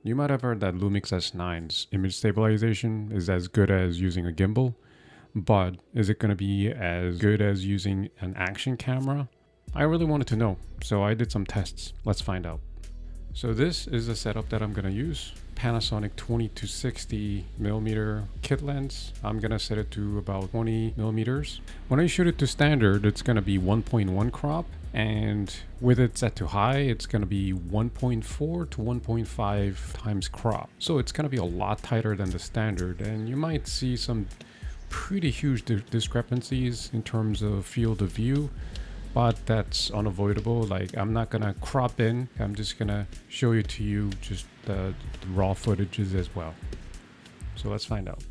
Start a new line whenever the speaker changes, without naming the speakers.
You might have heard that Lumix S9's image stabilization is as good as using a gimbal, but is it going to be as good as using an action camera? I really wanted to know, so I did some tests. Let's find out. So this is the setup that I'm going to use. Panasonic 20-60mm kit lens. I'm going to set it to about 20mm. When I shoot it to standard, it's going to be 1.1 crop. And with it set to high, it's going to be 1.4 to 1.5 times crop. So it's going to be a lot tighter than the standard. And you might see some pretty huge discrepancies in terms of field of view. But that's unavoidable. Like, I'm not gonna crop in. I'm just gonna show you to you just the raw footages as well. So let's find out.